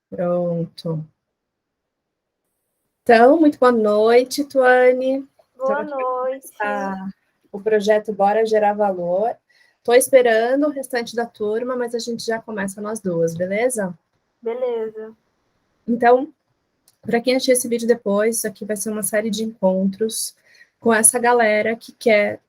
Pronto. Então, muito boa noite, Tuane. Boa noite. O projeto Bora Gerar Valor. Estou esperando o restante da turma, mas a gente já começa nós duas, beleza? Beleza. Então, para quem assistir esse vídeo depois, isso aqui vai ser uma série de encontros com essa galera que quer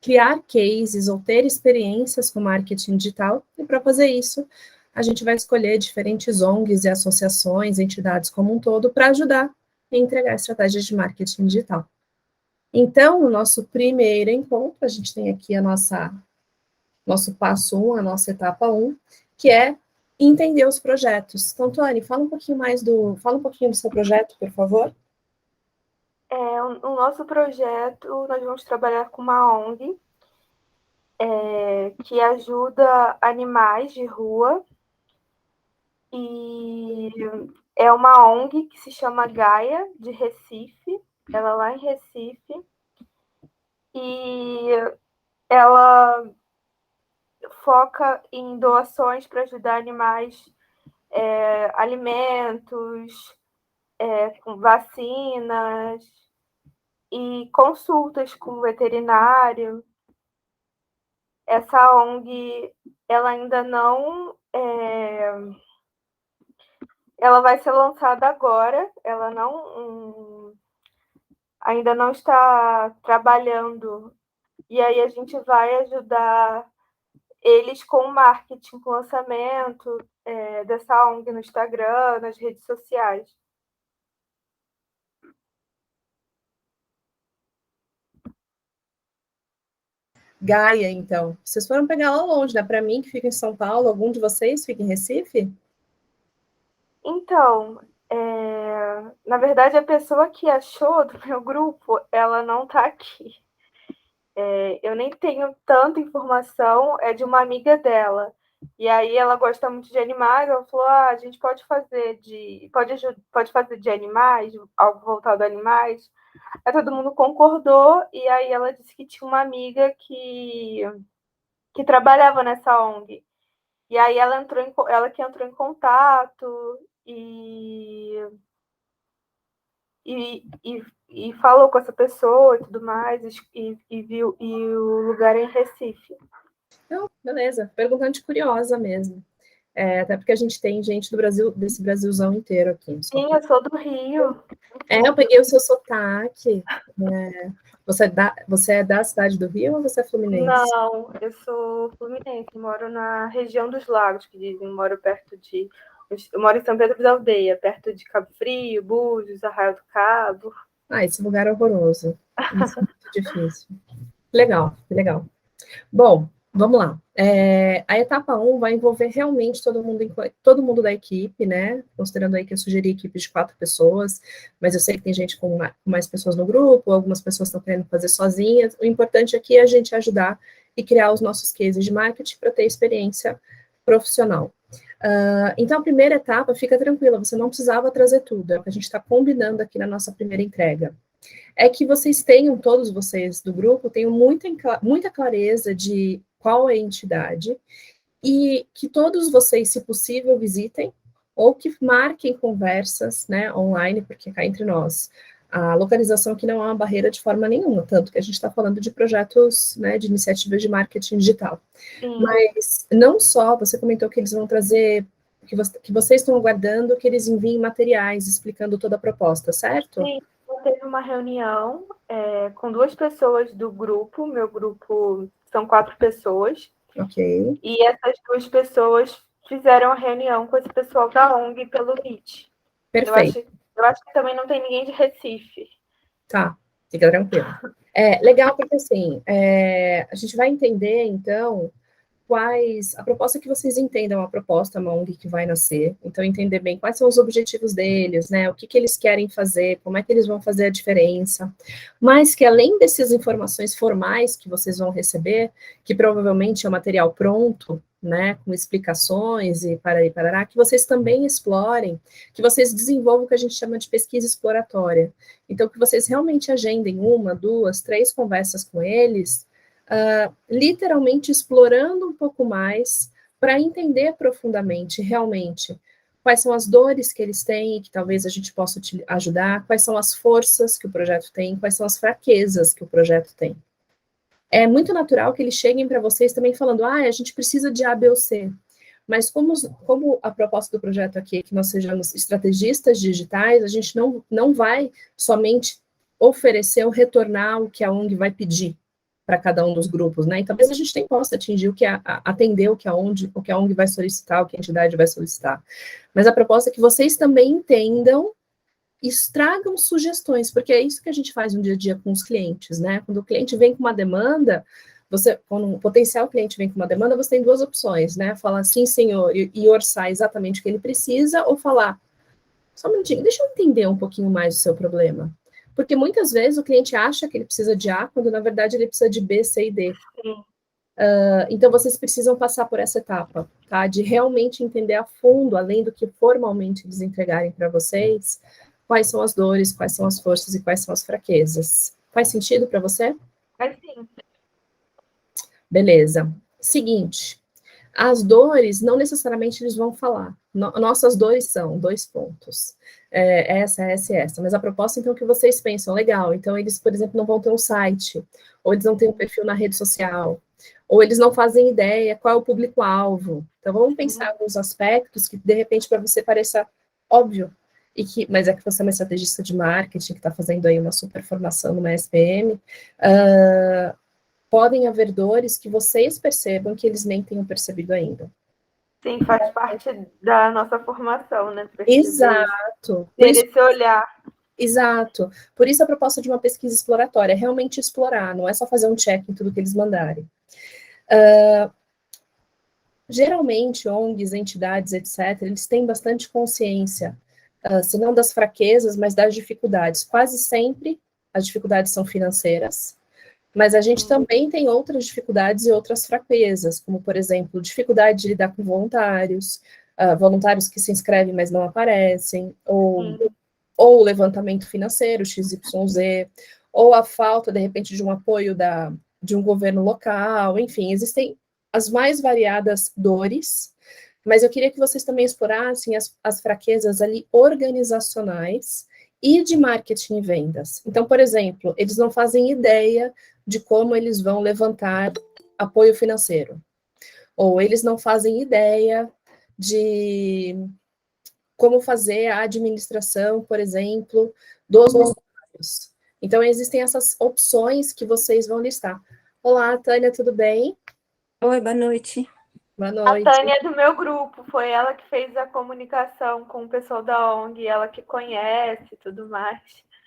criar cases ou ter experiências com marketing digital, e para fazer isso, a gente vai escolher diferentes ONGs e associações, entidades como um todo, para ajudar a entregar estratégias de marketing digital. Então, o nosso primeiro encontro, a gente tem aqui nosso passo 1, a nossa etapa 1, que é entender os projetos. Então, Tuane, fala um pouquinho do seu projeto, por favor. O nosso projeto, nós vamos trabalhar com uma ONG que ajuda animais de rua, e é uma ONG que se chama Gaia, de Recife, ela é lá em Recife, e ela foca em doações para ajudar animais, alimentos, com vacinas e consultas com o veterinário. Essa ONG, ela ainda não... ela vai ser lançada agora, ela ainda não está trabalhando. E aí a gente vai ajudar eles com o marketing, com o lançamento dessa ONG no Instagram, nas redes sociais. Gaia, então. Vocês foram pegar lá longe, né? Para mim, que fica em São Paulo, algum de vocês fica em Recife? Então, na verdade, a pessoa que achou do meu grupo, ela não está aqui. Eu nem tenho tanta informação, é de uma amiga dela. E aí ela gosta muito de animais, ela falou, a gente pode fazer de animais, algo voltado a animais. Aí todo mundo concordou, e aí ela disse que tinha uma amiga que trabalhava nessa ONG. E aí ela que entrou em contato e falou com essa pessoa e tudo mais, e viu, e o lugar é em Recife. Não, beleza. Perguntante curiosa mesmo. Até porque a gente tem gente do Brasil, desse Brasilzão inteiro aqui. Sim, eu sou do Rio. Eu peguei o seu sotaque. Você é da cidade do Rio ou você é fluminense? Não, eu sou fluminense, moro na região dos lagos, que dizem, eu moro em São Pedro da Aldeia, perto de Cabo Frio, Búzios, Arraial do Cabo. Esse lugar é horroroso. Isso é muito difícil. Legal, legal. Bom, vamos lá. A etapa 1 vai envolver realmente todo mundo da equipe, né? Considerando aí que eu sugeri equipe de 4 pessoas, mas eu sei que tem gente com mais pessoas no grupo, algumas pessoas estão querendo fazer sozinhas. O importante aqui é a gente ajudar e criar os nossos cases de marketing para ter experiência profissional. Então, a primeira etapa, fica tranquila, você não precisava trazer tudo, é o que a gente está combinando aqui na nossa primeira entrega. É que todos vocês do grupo, tenham muita clareza de qual é a entidade e que todos vocês, se possível, visitem ou que marquem conversas, né, online, porque cá entre nós, a localização aqui não é uma barreira de forma nenhuma, tanto que a gente está falando de projetos, né, de iniciativas de marketing digital. Sim. Mas não só, você comentou que eles vão trazer, que vocês estão aguardando que eles enviem materiais explicando toda a proposta, certo? Sim, teve uma reunião com 2 pessoas do grupo, meu grupo são 4 pessoas. Ok. E essas 2 pessoas fizeram a reunião com esse pessoal da ONG pelo Meet. Perfeito. Eu acho que também não tem ninguém de Recife. Tá, fica tranquilo. Legal, porque assim, a gente vai entender, então, a proposta que vocês entendam, a proposta, uma ONG que vai nascer, então entender bem quais são os objetivos deles, né, o que eles querem fazer, como é que eles vão fazer a diferença, mas que além dessas informações formais que vocês vão receber, que provavelmente é o material pronto, né, com explicações e parará, que vocês também explorem, que vocês desenvolvam o que a gente chama de pesquisa exploratória. Então, que vocês realmente agendem 1, 2, 3 conversas com eles, literalmente explorando um pouco mais para entender profundamente, realmente, quais são as dores que eles têm, que talvez a gente possa ajudar, quais são as forças que o projeto tem, quais são as fraquezas que o projeto tem. É muito natural que eles cheguem para vocês também falando, a gente precisa de A, B ou C. Mas como a proposta do projeto aqui é que nós sejamos estrategistas digitais, a gente não vai somente oferecer ou retornar o que a ONG vai pedir para cada um dos grupos, né? E talvez a gente nem possa atingir atender o que a ONG vai solicitar, o que a entidade vai solicitar. Mas a proposta é que vocês também entendam e tragam sugestões, porque é isso que a gente faz no dia a dia com os clientes, né? Quando o cliente vem com uma demanda, quando um potencial cliente vem com uma demanda, você tem duas opções, né? Falar sim, senhor, e orçar exatamente o que ele precisa, ou falar, só um minutinho, deixa eu entender um pouquinho mais o seu problema. Porque muitas vezes o cliente acha que ele precisa de A, quando na verdade ele precisa de B, C e D. Então vocês precisam passar por essa etapa, tá? De realmente entender a fundo, além do que formalmente eles entregarem para vocês, quais são as dores, quais são as forças e quais são as fraquezas. Faz sentido para você? Faz sim. Beleza. Seguinte, as dores, não necessariamente eles vão falar. Nossas dores são 2 pontos. Essa. Mas a proposta, então, que vocês pensam, legal. Então, eles, por exemplo, não vão ter um site, ou eles não têm um perfil na rede social, ou eles não fazem ideia qual é o público-alvo. Então, vamos pensar alguns aspectos que, de repente, para você pareça óbvio, mas é que você é uma estrategista de marketing, que está fazendo aí uma super formação numa SPM, podem haver dores que vocês percebam que eles nem tenham percebido ainda. Sim, faz parte da nossa formação, né? Exato. Ter esse olhar. Exato. Por isso a proposta de uma pesquisa exploratória é realmente explorar, não é só fazer um check em tudo que eles mandarem. Geralmente, ONGs, entidades, etc., eles têm bastante consciência, se não das fraquezas, mas das dificuldades. Quase sempre as dificuldades são financeiras, mas a gente também tem outras dificuldades e outras fraquezas, como, por exemplo, dificuldade de lidar com voluntários, voluntários que se inscrevem, mas não aparecem, ou levantamento financeiro, XYZ, ou a falta, de repente, de um apoio de um governo local, enfim, existem as mais variadas dores, mas eu queria que vocês também explorassem as fraquezas ali organizacionais e de marketing e vendas. Então, por exemplo, eles não fazem ideia de como eles vão levantar apoio financeiro, ou eles não fazem ideia de como fazer a administração, por exemplo, dos voluntários. Então, existem essas opções que vocês vão listar. Olá, Tânia, tudo bem? Oi, boa noite. Boa noite. A Tânia é do meu grupo, foi ela que fez a comunicação com o pessoal da ONG, ela que conhece e tudo mais.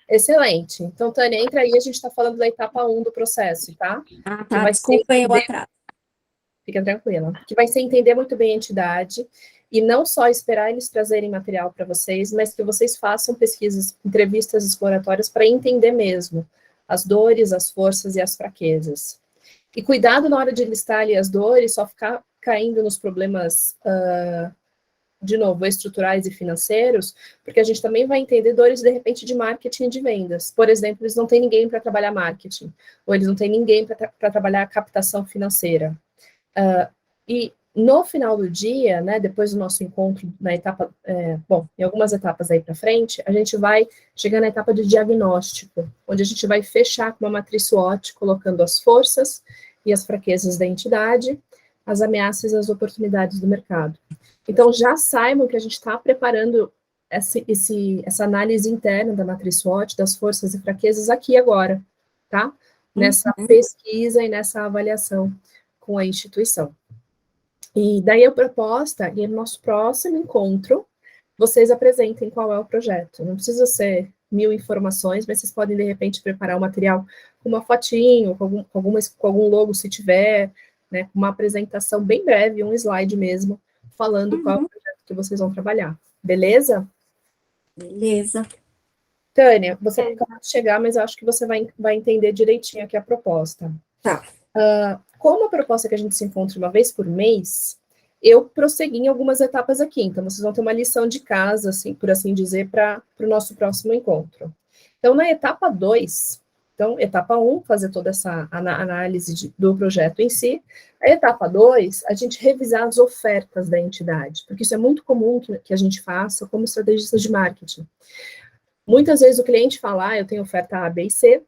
Excelente. Então, Tânia, entra aí, a gente está falando da etapa 1 do processo, tá? Tá, desculpa aí o atraso. Fica tranquila. Que vai ser entender muito bem a entidade e não só esperar eles trazerem material para vocês, mas que vocês façam pesquisas, entrevistas exploratórias para entender mesmo as dores, as forças e as fraquezas. E cuidado na hora de listar ali as dores, só ficar caindo nos problemas, de novo, estruturais e financeiros, porque a gente também vai entender dores, de repente, de marketing e de vendas. Por exemplo, eles não têm ninguém para trabalhar marketing, ou eles não têm ninguém para trabalhar a captação financeira. E no final do dia, né, depois do nosso encontro na etapa, em algumas etapas aí para frente, a gente vai chegar na etapa de diagnóstico, onde a gente vai fechar com uma matriz SWOT, colocando as forças e as fraquezas da entidade, as ameaças e as oportunidades do mercado. Então, já saibam que a gente está preparando essa análise interna da matriz SWOT, das forças e fraquezas aqui agora, tá? Nessa pesquisa e nessa avaliação com a instituição. E daí a proposta, e no nosso próximo encontro, vocês apresentem qual é o projeto. Não precisa ser 1000 informações, mas vocês podem, de repente, preparar um material com uma fotinho, com algum logo, se tiver, né, com uma apresentação bem breve, um slide mesmo, falando qual é o projeto que vocês vão trabalhar. Beleza? Beleza. Tânia, você acabou de chegar, mas eu acho que você vai entender direitinho aqui a proposta. Tá. Como a proposta é que a gente se encontra uma vez por mês, eu prossegui em algumas etapas aqui. Então, vocês vão ter uma lição de casa, assim, por assim dizer, para o nosso próximo encontro. Então, na etapa 2, Então, etapa 1, fazer toda essa análise do projeto em si. A etapa 2, a gente revisar as ofertas da entidade, porque isso é muito comum que a gente faça como estrategista de marketing. Muitas vezes o cliente fala, eu tenho oferta A, B e C,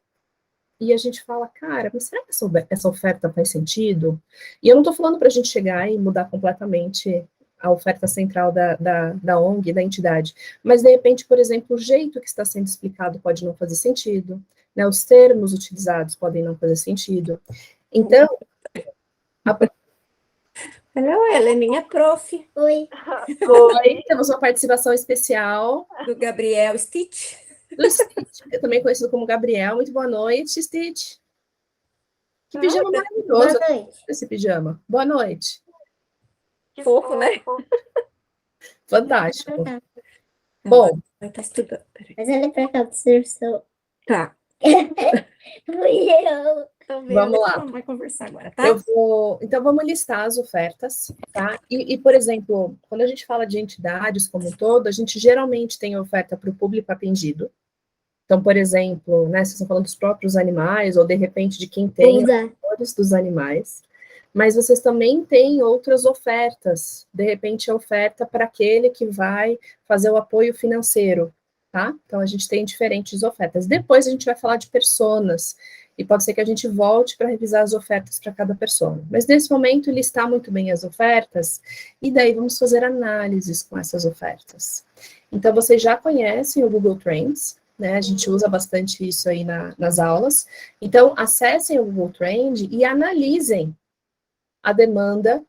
e a gente fala, cara, mas será que essa oferta faz sentido? E eu não estou falando para a gente chegar e mudar completamente a oferta central da ONG, da entidade, mas, de repente, por exemplo, o jeito que está sendo explicado pode não fazer sentido, né? Os termos utilizados podem não fazer sentido. Então... Hello, Heleninha, prof. Oi. Temos uma participação especial do Gabriel Stitch. Do Stitch, também conhecido como Gabriel. Muito boa noite, Stitch. Que pijama maravilhoso. Boa noite. Esse pijama. Boa noite. Que fofo, né? Fantástico. Bom. Vai estar estudando. Mas olha para cá, observação. Tá. Vamos lá. Vai conversar agora, tá? Então, vamos listar as ofertas, tá? E, por exemplo, quando a gente fala de entidades como um todo, a gente geralmente tem oferta para o público atendido. Então, por exemplo, né, vocês estão falando dos próprios animais, ou de repente de quem tem os dos animais, mas vocês também têm outras ofertas, de repente a oferta para aquele que vai fazer o apoio financeiro, tá? Então, a gente tem diferentes ofertas. Depois a gente vai falar de personas, e pode ser que a gente volte para revisar as ofertas para cada persona. Mas, nesse momento, listar muito bem as ofertas, e daí vamos fazer análises com essas ofertas. Então, vocês já conhecem o Google Trends, né? A gente usa bastante isso aí nas aulas. Então, acessem o Google Trend e analisem a demanda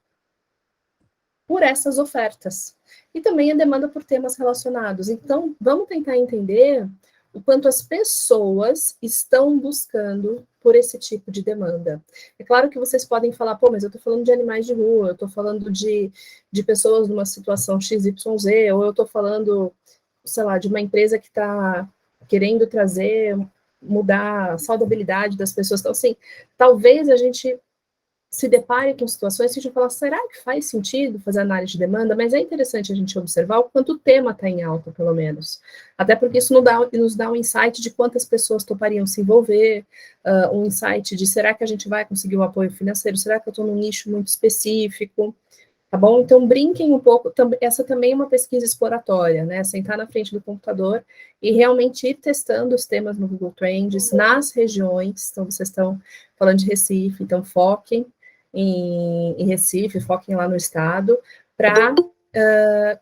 por essas ofertas. E também a demanda por temas relacionados. Então, vamos tentar entender o quanto as pessoas estão buscando por esse tipo de demanda. É claro que vocês podem falar, pô, mas eu estou falando de animais de rua, eu estou falando de pessoas numa situação XYZ, ou eu estou falando, sei lá, de uma empresa que está querendo mudar a saudabilidade das pessoas. Então, assim, talvez a gente se depare com situações que a gente fala, será que faz sentido fazer análise de demanda? Mas é interessante a gente observar o quanto o tema está em alta, pelo menos. Até porque isso nos dá um insight de quantas pessoas topariam se envolver, um insight de será que a gente vai conseguir um apoio financeiro? Será que eu estou num nicho muito específico? Tá bom? Então, brinquem um pouco. Essa também é uma pesquisa exploratória, né? Sentar na frente do computador e realmente ir testando os temas no Google Trends, nas regiões. Então, vocês estão falando de Recife, então foquem em Recife, foquem lá no estado, para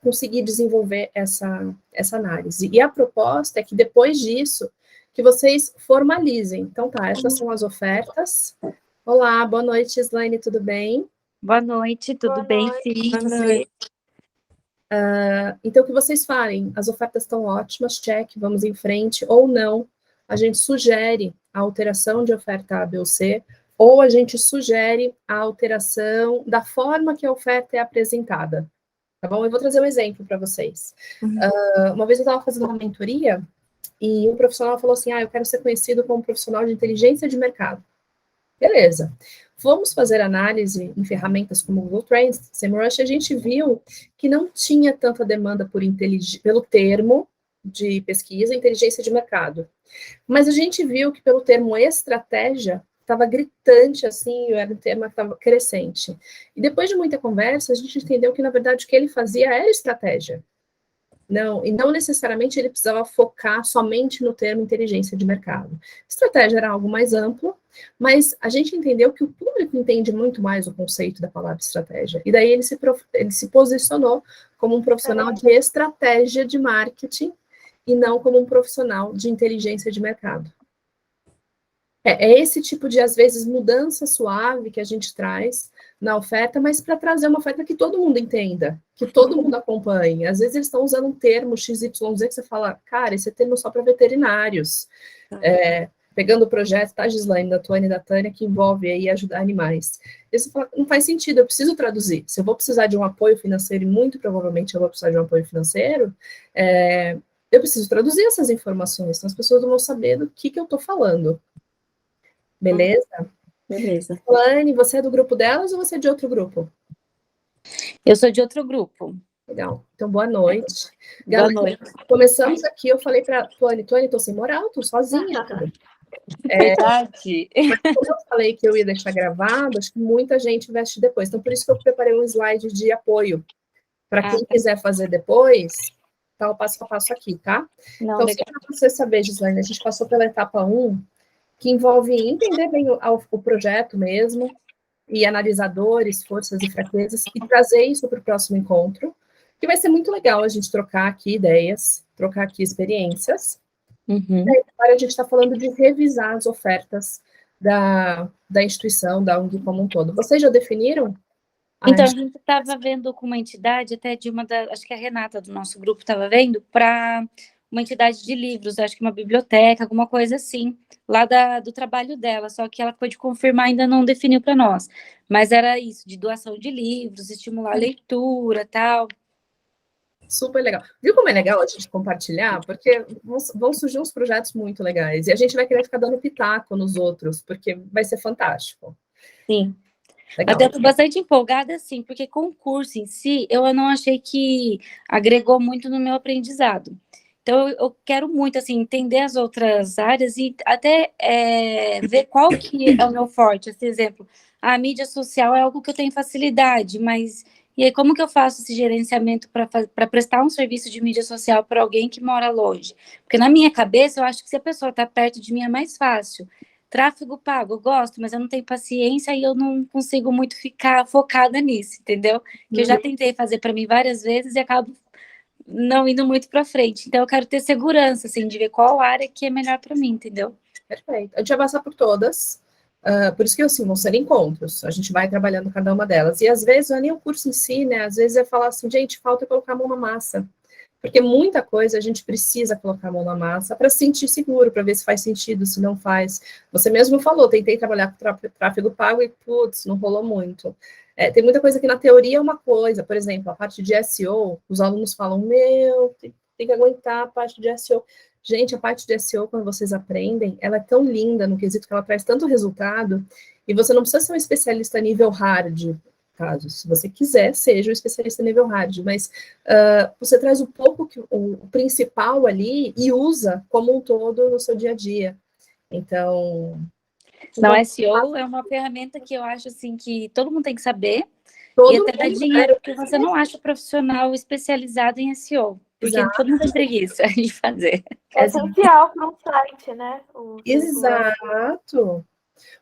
conseguir desenvolver essa análise. E a proposta é que, depois disso, que vocês formalizem. Então, tá, essas são as ofertas. Olá, boa noite, Slaine, tudo bem? Boa noite, tudo bem, sim? Então, o que vocês falem, as ofertas estão ótimas, check, vamos em frente, ou não, a gente sugere a alteração de oferta A, B ou C, ou a gente sugere a alteração da forma que a oferta é apresentada, tá bom? Eu vou trazer um exemplo para vocês. Uma vez eu estava fazendo uma mentoria, e um profissional falou assim, eu quero ser conhecido como profissional de inteligência de mercado. Beleza. Fomos fazer análise em ferramentas como Google Trends, SEMrush, a gente viu que não tinha tanta demanda pelo termo de pesquisa inteligência de mercado. Mas a gente viu que pelo termo estratégia, estava gritante, assim, era um termo que estava crescente. E depois de muita conversa, a gente entendeu que, na verdade, o que ele fazia era estratégia. E não necessariamente ele precisava focar somente no termo inteligência de mercado. Estratégia era algo mais amplo, mas a gente entendeu que o público entende muito mais o conceito da palavra estratégia. E daí ele se posicionou como um profissional de estratégia de marketing e não como um profissional de inteligência de mercado. É esse tipo de, às vezes, mudança suave que a gente traz na oferta, mas para trazer uma oferta que todo mundo entenda, que todo mundo acompanhe. Às vezes eles estão usando um termo XYZ que você fala, cara, esse é termo só para veterinários. Pegando o projeto, tá, Gislaine, da Tuane e da Tânia, que envolve aí ajudar animais. Você fala, não faz sentido, eu preciso traduzir. Se eu vou precisar de um apoio financeiro, e muito provavelmente eu vou precisar de um apoio financeiro, eu preciso traduzir essas informações, então as pessoas vão saber do que eu estou falando. Beleza? Beleza. Tuane, você é do grupo delas ou você é de outro grupo? Eu sou de outro grupo. Legal. Então, boa noite. Boa noite. Começamos aqui, eu falei para Tuane, estou sem moral, estou sozinha. Verdade. Mas como eu falei que eu ia deixar gravado, acho que muita gente investe depois. Então, por isso que eu preparei um slide de apoio. Para quem quiser fazer depois, tá o passo a passo aqui, tá? Não, então, legal. só para você saber, Gislaine, a gente passou pela etapa 1, que envolve entender bem o projeto mesmo, e analisar dores, forças e fraquezas, e trazer isso para o próximo encontro, que vai ser muito legal a gente trocar aqui ideias, trocar aqui experiências. Uhum. E aí, agora a gente está falando de revisar as ofertas da instituição, da ONG como um todo. Vocês já definiram? Então, a gente estava vendo com uma entidade, até de acho que a Renata do nosso grupo estava vendo, para uma entidade de livros, acho que uma biblioteca, alguma coisa assim, lá do trabalho dela, só que ela pôde confirmar, ainda não definiu para nós. Mas era isso, de doação de livros, estimular a leitura, tal. Super legal. Viu como é legal a gente compartilhar? Porque vão surgir uns projetos muito legais, e a gente vai querer ficar dando pitaco nos outros, porque vai ser fantástico. Sim. Legal. Até estou bastante empolgada, assim, porque com o curso em si, eu não achei que agregou muito no meu aprendizado. Então, eu quero muito, assim, entender as outras áreas e até ver qual que é o meu forte. Esse exemplo, a mídia social é algo que eu tenho facilidade, mas e aí como que eu faço esse gerenciamento para prestar um serviço de mídia social para alguém que mora longe? Porque na minha cabeça, eu acho que se a pessoa está perto de mim é mais fácil. Tráfego pago, eu gosto, mas eu não tenho paciência e eu não consigo muito ficar focada nisso, entendeu? Que eu já tentei fazer para mim várias vezes e acabo não indo muito para frente. Então eu quero ter segurança, assim, de ver qual área que é melhor para mim, entendeu? Perfeito. A gente vai passar por todas. Por isso que, assim, vão ser encontros. A gente vai trabalhando cada uma delas. E, às vezes, não é nem o curso em si, né? Às vezes é falar assim, gente, falta colocar a mão na massa. Porque muita coisa a gente precisa colocar a mão na massa para se sentir seguro, para ver se faz sentido, se não faz. Você mesmo falou, tentei trabalhar com tráfego pago e, putz, não rolou muito. Tem muita coisa que na teoria é uma coisa, por exemplo, a parte de SEO, os alunos falam, tem que aguentar a parte de SEO. Gente, a parte de SEO, quando vocês aprendem, ela é tão linda no quesito que ela traz tanto resultado, e você não precisa ser um especialista nível hard, caso, se você quiser, seja um especialista nível hard, mas você traz um pouco o principal ali e usa como um todo no seu dia a dia. Então... Não, SEO é uma ferramenta que eu acho, assim, que todo mundo tem que saber, e até dá dinheiro, porque você não acha profissional especializado em SEO. Porque todo mundo tem preguiça de fazer. É essencial para um site, né? Exato.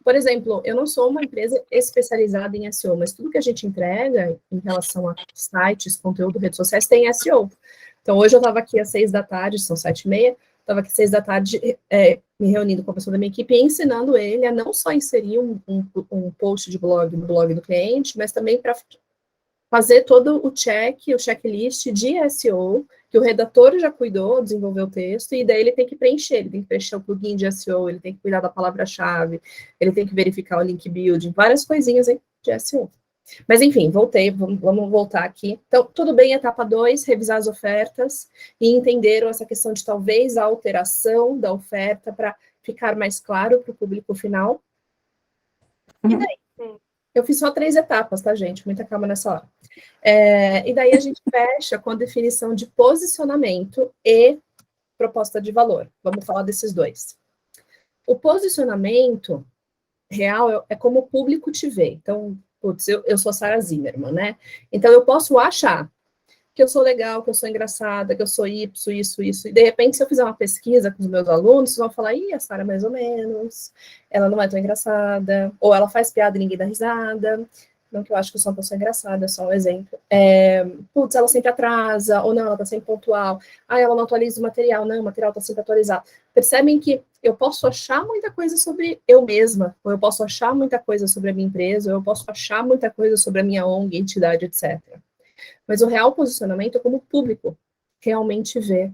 Por exemplo, eu não sou uma empresa especializada em SEO, mas tudo que a gente entrega em relação a sites, conteúdo, redes sociais, tem SEO. Então, hoje eu estava aqui às 6 da tarde, são 7h30, estava aqui às 6 da tarde me reunindo com a pessoa da minha equipe e ensinando ele a não só inserir um post de blog no blog do cliente, mas também para fazer todo o checklist de SEO, que o redator já cuidou, desenvolveu o texto, e daí ele tem que preencher, ele tem que preencher o plugin de SEO, ele tem que cuidar da palavra-chave, ele tem que verificar o link building, várias coisinhas aí de SEO. Mas, enfim, vamos voltar aqui. Então, tudo bem, etapa 2, revisar as ofertas, e entenderam essa questão de, talvez, a alteração da oferta para ficar mais claro para o público final. E daí? Eu fiz só 3 etapas, tá, gente? Muita calma nessa hora. E daí a gente fecha com a definição de posicionamento e proposta de valor. Vamos falar desses dois. O posicionamento real é como o público te vê. Então, putz, eu sou a Sarah Zimmermann, né? Então, eu posso achar que eu sou legal, que eu sou engraçada, que eu sou isso. E, de repente, se eu fizer uma pesquisa com os meus alunos, vocês vão falar, a Sarah mais ou menos, ela não é tão engraçada, ou ela faz piada e ninguém dá risada. Não que eu acho que eu sou uma pessoa engraçada, é só um exemplo. Putz, ela sempre atrasa, ou não, ela tá sempre pontual. Ela não atualiza o material, não, o material tá sempre atualizado. Percebem que eu posso achar muita coisa sobre eu mesma, ou eu posso achar muita coisa sobre a minha empresa, ou eu posso achar muita coisa sobre a minha ONG, entidade, etc. Mas o real posicionamento é como o público realmente vê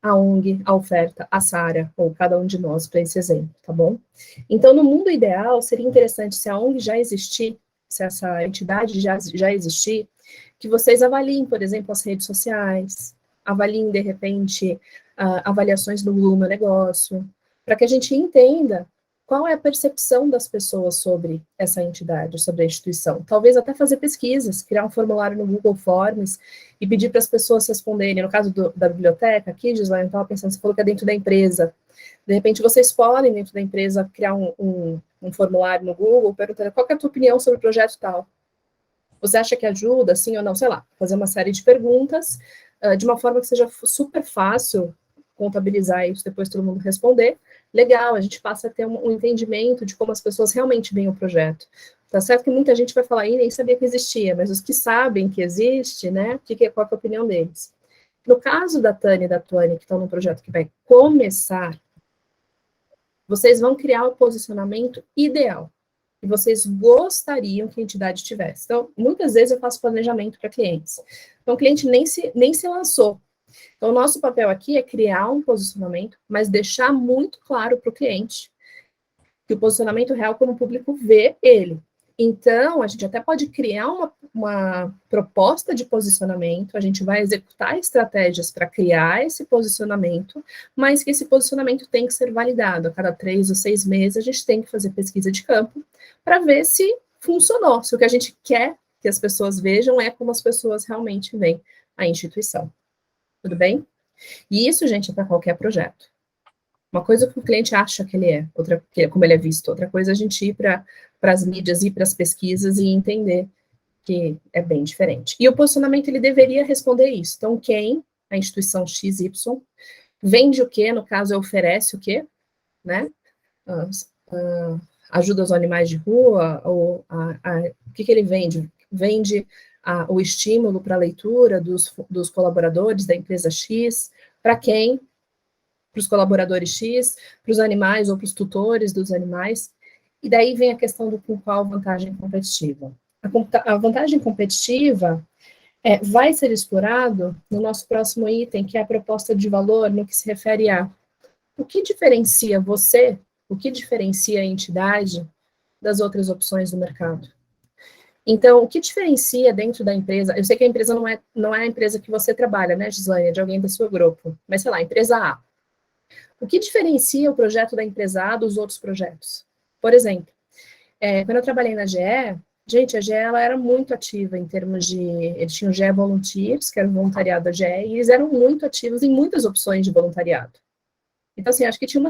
a ONG, a oferta, a Sarah, ou cada um de nós, para esse exemplo, tá bom? Então, no mundo ideal, seria interessante, se a ONG já existir, se essa entidade já existir, que vocês avaliem, por exemplo, as redes sociais, avaliem, de repente, avaliações do Google Meu Negócio, para que a gente entenda qual é a percepção das pessoas sobre essa entidade, sobre a instituição. Talvez até fazer pesquisas, criar um formulário no Google Forms e pedir para as pessoas responderem. No caso da biblioteca, aqui, Gislaine, eu estava pensando, você falou que é dentro da empresa. De repente, vocês podem, dentro da empresa, criar um formulário no Google, perguntando qual é a tua opinião sobre o projeto tal. Você acha que ajuda, sim ou não? Sei lá, fazer uma série de perguntas, de uma forma que seja super fácil contabilizar isso, depois todo mundo responder. Legal, a gente passa a ter um entendimento de como as pessoas realmente veem o projeto. Tá certo que muita gente vai falar, nem sabia que existia, mas os que sabem que existe, né, qual é a opinião deles? No caso da Tânia e da Tuane, que estão no projeto que vai começar, vocês vão criar o posicionamento ideal que vocês gostariam que a entidade tivesse. Então, muitas vezes eu faço planejamento para clientes. Então, o cliente nem se lançou. Então, o nosso papel aqui é criar um posicionamento, mas deixar muito claro para o cliente que o posicionamento real, como o público vê ele. Então, a gente até pode criar uma proposta de posicionamento, a gente vai executar estratégias para criar esse posicionamento, mas que esse posicionamento tem que ser validado. A cada 3 ou 6 meses, a gente tem que fazer pesquisa de campo para ver se funcionou, se o que a gente quer que as pessoas vejam é como as pessoas realmente veem a instituição. Tudo bem? E isso, gente, é para qualquer projeto. Uma coisa que o cliente acha que ele é, outra, como ele é visto, outra coisa é a gente ir para as mídias, ir para as pesquisas e entender que é bem diferente. E o posicionamento, ele deveria responder isso. Então, quem, a instituição XY, vende o quê? No caso, oferece o quê? Né? Ajuda os animais de rua, ou o que ele vende? Vende o estímulo para a leitura dos colaboradores da empresa X, para quem? Para os colaboradores X, para os animais ou para os tutores dos animais. E daí vem a questão com qual vantagem competitiva. A vantagem competitiva vai ser explorado no nosso próximo item, que é a proposta de valor, no que se refere a o que diferencia você, o que diferencia a entidade das outras opções do mercado. Então, o que diferencia dentro da empresa, eu sei que a empresa não é a empresa que você trabalha, né, Gislaine, é de alguém do seu grupo, mas sei lá, empresa A. O que diferencia o projeto da empresa A dos outros projetos? Por exemplo, quando eu trabalhei na GE, gente, a GE ela era muito ativa em termos de... Eles tinham o GE Volunteers, que era o voluntariado da GE, e eles eram muito ativos em muitas opções de voluntariado. Então, assim, acho que tinha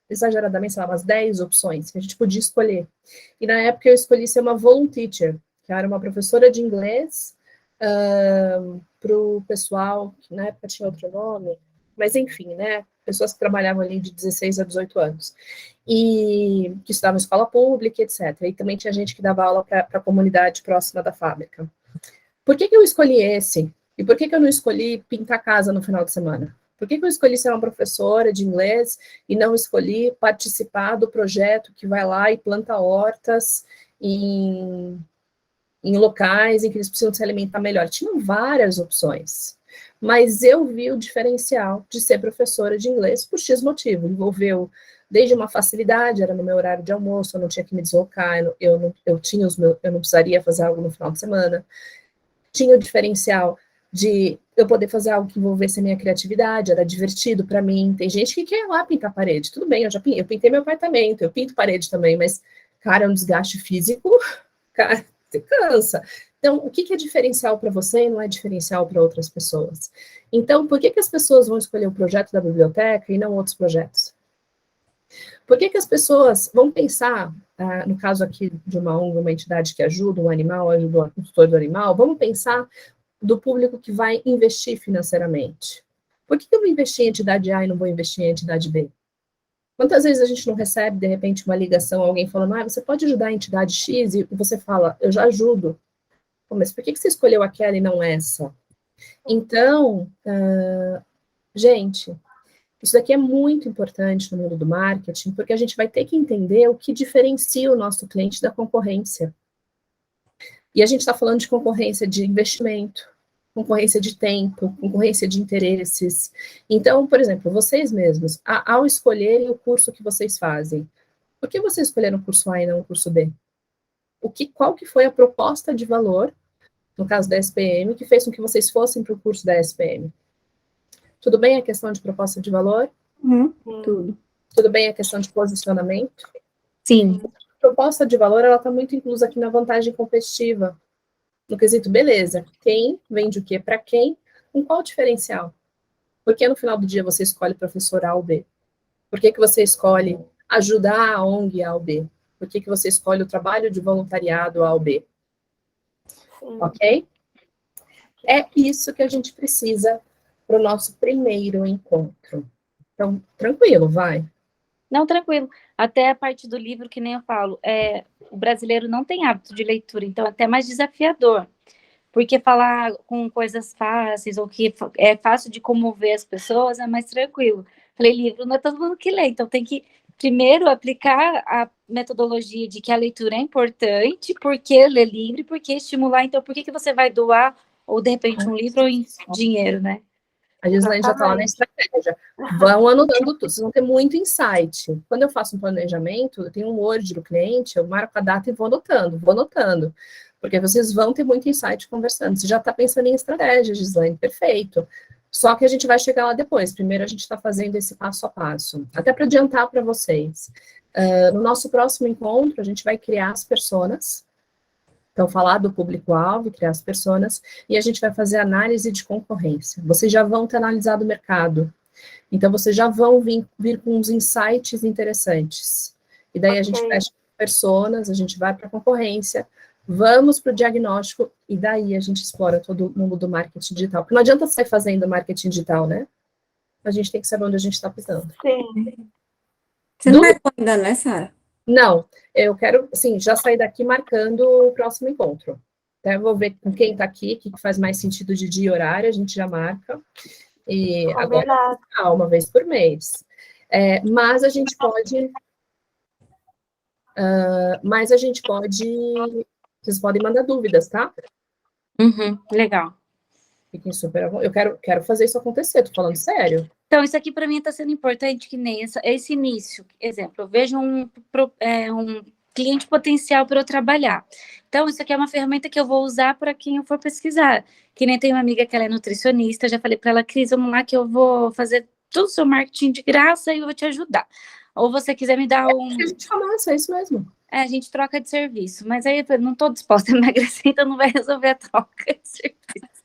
exageradamente, sei lá, umas 10 opções que a gente podia escolher. E na época eu escolhi ser uma volunteer, que era uma professora de inglês para o pessoal, que na época tinha outro nome, mas enfim, né, pessoas que trabalhavam ali de 16 a 18 anos, e que estudavam em escola pública, etc. E também tinha gente que dava aula para a comunidade próxima da fábrica. Por que eu escolhi esse? E por que eu não escolhi pintar casa no final de semana? Por que eu escolhi ser uma professora de inglês e não escolhi participar do projeto que vai lá e planta hortas em locais em que eles precisam se alimentar melhor? Tinham várias opções. Mas eu vi o diferencial de ser professora de inglês por X motivo. Envolveu desde uma facilidade, era no meu horário de almoço, eu não tinha que me deslocar, eu não precisaria fazer algo no final de semana. Tinha o diferencial de eu poder fazer algo que envolvesse a minha criatividade, era divertido para mim. Tem gente que quer ir lá pintar parede, tudo bem, eu pintei meu apartamento, eu pinto parede também, mas, cara, é um desgaste físico, cara, você cansa. Então, o que é diferencial para você e não é diferencial para outras pessoas? Então, por que as pessoas vão escolher o projeto da biblioteca e não outros projetos? Por que as pessoas vão pensar, no caso aqui de uma ONG, uma entidade que ajuda um animal, ajuda o tutor do animal, vamos pensar do público que vai investir financeiramente. Por que eu vou investir em entidade A e não vou investir em entidade B? Quantas vezes a gente não recebe, de repente, uma ligação, alguém falando, você pode ajudar a entidade X, e você fala, eu já ajudo. Mas por que você escolheu aquela e não essa? Então, gente, isso daqui é muito importante no mundo do marketing, porque a gente vai ter que entender o que diferencia o nosso cliente da concorrência. E a gente está falando de concorrência de investimento, concorrência de tempo, concorrência de interesses. Então, por exemplo, vocês mesmos, ao escolherem o curso que vocês fazem, por que vocês escolheram o curso A e não o curso B? Qual que foi a proposta de valor, no caso da SPM, que fez com que vocês fossem para o curso da SPM? Tudo bem a questão de proposta de valor? Tudo. Tudo bem a questão de posicionamento? Sim. A proposta de valor, ela está muito inclusa aqui na vantagem competitiva. No quesito, beleza, quem vende o quê para quem, com qual diferencial? Por que no final do dia você escolhe professor A ou B? Por que você escolhe ajudar a ONG A ou B? Por que você escolhe o trabalho de voluntariado A ou B? Sim. Ok? É isso que a gente precisa para o nosso primeiro encontro. Então, tranquilo, vai. Não, tranquilo. Até a parte do livro, que nem eu falo, o brasileiro não tem hábito de leitura, então é até mais desafiador. Porque falar com coisas fáceis ou que é fácil de comover as pessoas é mais tranquilo. Falei, livro não é todo mundo que lê, então tem que primeiro aplicar a metodologia de que a leitura é importante, porque ler livre, porque estimular, então por que você vai doar, ou de repente um livro ou em dinheiro, né? A Gislaine já está lá na estratégia. Vão anotando tudo, vocês vão ter muito insight. Quando eu faço um planejamento, eu tenho um Word do cliente, eu marco a data e vou anotando. Porque vocês vão ter muito insight conversando. Você já está pensando em estratégia, Gislaine, perfeito. Só que a gente vai chegar lá depois. Primeiro a gente está fazendo esse passo a passo. Até para adiantar para vocês. No nosso próximo encontro, a gente vai criar as personas. Então, falar do público-alvo, criar as personas, e a gente vai fazer análise de concorrência. Vocês já vão ter analisado o mercado. Então, vocês já vão vir com uns insights interessantes. E daí a gente fecha personas, a gente vai para a concorrência, vamos para o diagnóstico, e daí a gente explora todo o mundo do marketing digital. Porque não adianta sair fazendo marketing digital, né? A gente tem que saber onde a gente está pisando. Sim. Você não vai ainda, né, Sara? Não, eu quero, assim, já sair daqui marcando o próximo encontro. Até vou ver com quem está aqui, o que faz mais sentido de dia e horário, a gente já marca. E agora, uma vez por mês. Mas a gente pode... Vocês podem mandar dúvidas, tá? Legal. Fiquem super... Eu quero fazer isso acontecer, tô falando sério. Então, isso aqui para mim está sendo importante, que nem esse início. Exemplo, eu vejo um cliente potencial para eu trabalhar. Então, isso aqui é uma ferramenta que eu vou usar para quem eu for pesquisar. Que nem tem uma amiga que ela é nutricionista, eu já falei para ela, Cris, vamos lá que eu vou fazer todo o seu marketing de graça e eu vou te ajudar. Ou você quiser me dar um... A gente começa, é isso mesmo. A gente troca de serviço. Mas aí eu não estou disposta a emagrecer, então não vai resolver a troca de serviço.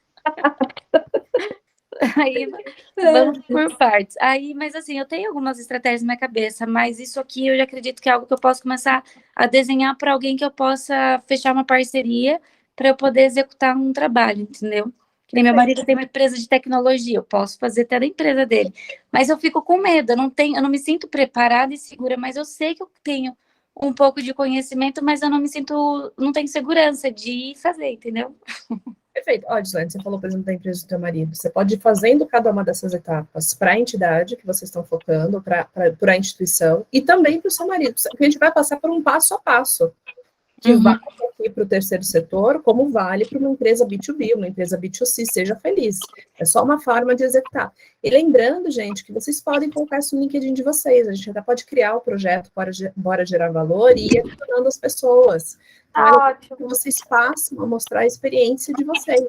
Aí vamos por partes. Mas assim, eu tenho algumas estratégias na minha cabeça, mas isso aqui eu já acredito que é algo que eu posso começar a desenhar para alguém que eu possa fechar uma parceria para eu poder executar um trabalho, entendeu? Que nem meu marido tem uma empresa de tecnologia, eu posso fazer até da empresa dele, mas eu fico com medo, eu não me sinto preparada e segura, mas eu sei que eu tenho um pouco de conhecimento, mas eu não tenho segurança de fazer, entendeu? Perfeito. Ó, Gislaine, você falou, por exemplo, da empresa do teu marido. Você pode ir fazendo cada uma dessas etapas para a entidade que vocês estão focando, para a instituição, e também para o seu marido. Porque a gente vai passar por um passo a passo, que vale aqui para o terceiro setor, como vale para uma empresa B2B, uma empresa B2C, seja feliz. É só uma forma de executar. E lembrando, gente, que vocês podem colocar isso no LinkedIn de vocês. A gente até pode criar o projeto Bora Gerar Valor e ir adicionando as pessoas. Ótimo. Que vocês passam a mostrar a experiência de vocês.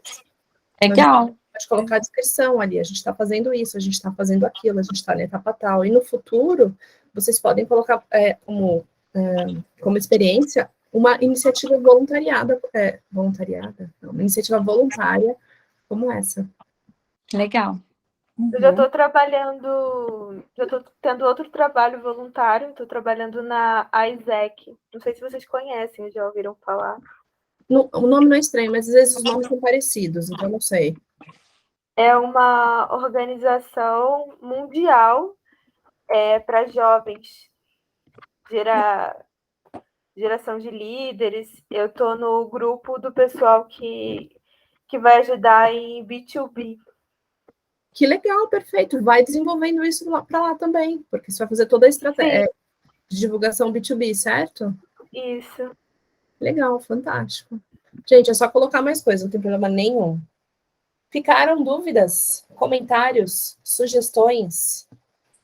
Legal. Então, pode colocar a descrição ali, a gente está fazendo isso, a gente está fazendo aquilo, a gente está na etapa tal. E no futuro, vocês podem colocar como experiência uma iniciativa uma iniciativa voluntária como essa. Legal. Eu já estou trabalhando, já estou tendo outro trabalho voluntário, estou trabalhando na AISEC. Não sei se vocês conhecem, já ouviram falar. O nome não é estranho, mas às vezes os nomes são parecidos, então não sei. É uma organização mundial para jovens, geração de líderes. Eu estou no grupo do pessoal que vai ajudar em B2B. Que legal, perfeito. Vai desenvolvendo isso para lá também, porque você vai fazer toda a estratégia de divulgação B2B, certo? Isso. Legal, fantástico. Gente, é só colocar mais coisa, não tem problema nenhum. Ficaram dúvidas, comentários, sugestões?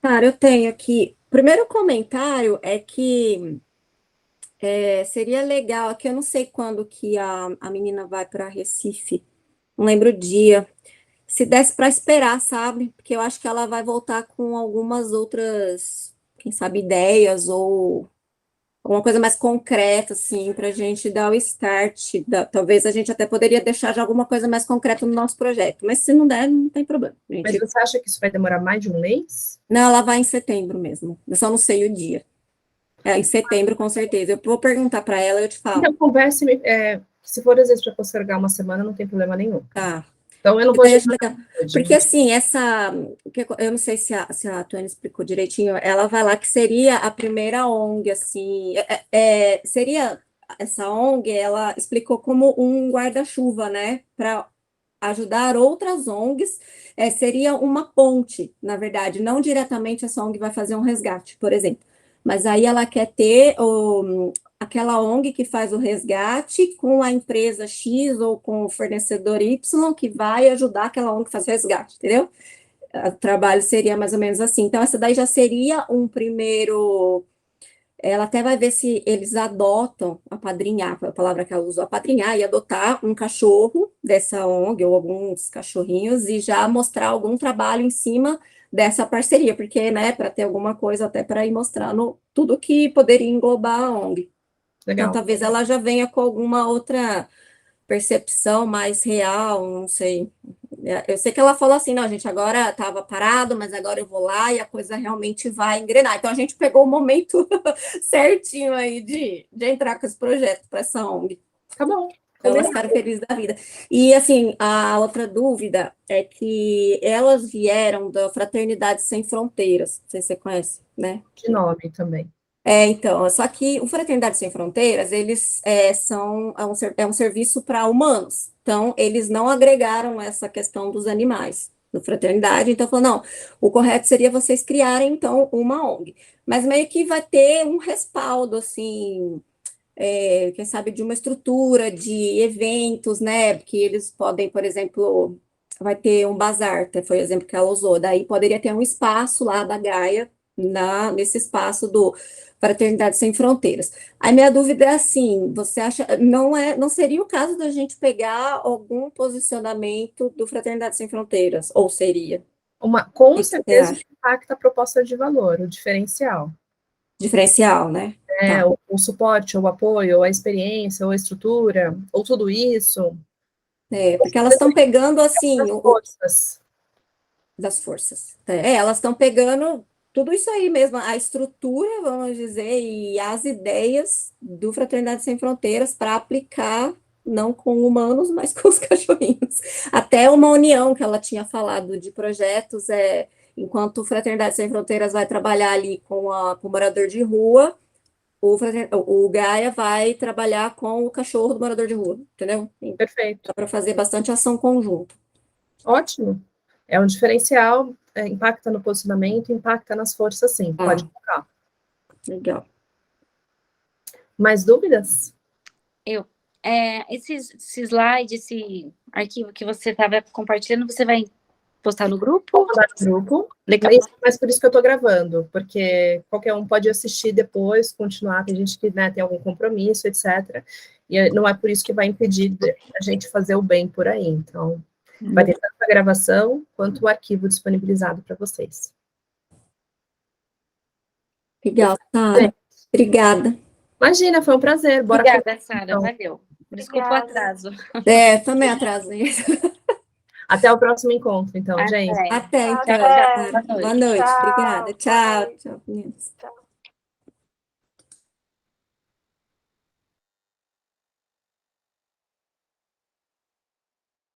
Cara, eu tenho aqui. O primeiro comentário é que seria legal, que eu não sei quando que a menina vai para Recife, não lembro o dia. Se desse para esperar, sabe? Porque eu acho que ela vai voltar com algumas outras quem sabe, ideias ou alguma coisa mais concreta, assim, para a gente dar o start. Talvez a gente até poderia deixar já alguma coisa mais concreta no nosso projeto, mas se não der, não tem problema. Mas você acha que isso vai demorar mais de um mês? Não, ela vai em setembro mesmo. Eu só não sei o dia. Em setembro, com certeza. Eu vou perguntar para ela e eu te falo. Então, converse, se for às vezes para postergar uma semana, não tem problema nenhum. Tá. Então, eu não vou... Porque, assim, eu não sei se a Tuane explicou direitinho, ela vai lá que seria a primeira ONG, assim, seria, essa ONG, ela explicou como um guarda-chuva, né, para ajudar outras ONGs, seria uma ponte, na verdade, não diretamente essa ONG vai fazer um resgate, por exemplo, mas aí ela quer ter aquela ONG que faz o resgate com a empresa X ou com o fornecedor Y que vai ajudar aquela ONG a fazer o resgate, entendeu? O trabalho seria mais ou menos assim. Então, essa daí já seria um primeiro... Ela até vai ver se eles adotam, apadrinhar, foi a palavra que ela usou, apadrinhar e adotar um cachorro dessa ONG ou alguns cachorrinhos e já mostrar algum trabalho em cima dessa parceria, porque, né, para ter alguma coisa até para ir mostrando tudo que poderia englobar a ONG. Legal. Então, talvez ela já venha com alguma outra percepção mais real, não sei. Eu sei que ela falou assim, não, gente, agora estava parado, mas agora eu vou lá e a coisa realmente vai engrenar. Então, a gente pegou o momento certinho aí de entrar com esse projeto para essa ONG. Tá bom. Então, elas ficaram felizes da vida. E, assim, a outra dúvida é que elas vieram da Fraternidade Sem Fronteiras, não sei se você conhece, né? De nome também. Então, só que o Fraternidade Sem Fronteiras, eles é um serviço para humanos, então eles não agregaram essa questão dos animais no Fraternidade, então falou, não, o correto seria vocês criarem, então, uma ONG, mas meio que vai ter um respaldo, assim, quem sabe de uma estrutura, de eventos, né, porque eles podem, por exemplo, vai ter um bazar, foi o exemplo que ela usou, daí poderia ter um espaço lá da Gaia, nesse espaço do Fraternidade Sem Fronteiras. A minha dúvida é assim, você acha, não seria o caso da gente pegar algum posicionamento do Fraternidade Sem Fronteiras, ou seria? Com certeza impacta a proposta de valor, o diferencial. Diferencial, né? Tá. O suporte, o apoio, a experiência, ou a estrutura, ou tudo isso. Porque elas estão pegando, assim... Das forças. Elas estão pegando tudo isso aí mesmo, a estrutura, vamos dizer, e as ideias do Fraternidade Sem Fronteiras para aplicar, não com humanos, mas com os cachorrinhos. Até uma união que ela tinha falado de projetos, enquanto o Fraternidade Sem Fronteiras vai trabalhar ali com o morador de rua, o Gaia vai trabalhar com o cachorro do morador de rua, entendeu? Perfeito. Dá para fazer bastante ação conjunta. Ótimo. É um diferencial, impacta no posicionamento, impacta nas forças, sim. Pode colocar. Legal. Mais dúvidas? Esse slide, esse arquivo que você estava compartilhando, você vai postar no grupo? Vou mandar no grupo. Legal. Mas por isso que eu estou gravando, porque qualquer um pode assistir depois, continuar, tem gente que, né, tem algum compromisso, etc. E não é por isso que vai impedir a gente fazer o bem por aí, então... Vai ter tanto a gravação quanto o arquivo disponibilizado para vocês. Legal, Sara. Obrigada. Imagina, foi um prazer. Bora. Obrigada, Sara. Valeu. Desculpa o atraso. Também atrasei. Até o próximo encontro, então, gente. Até, então. Tchau. Boa noite. Obrigada. Tchau, meninas. Tchau.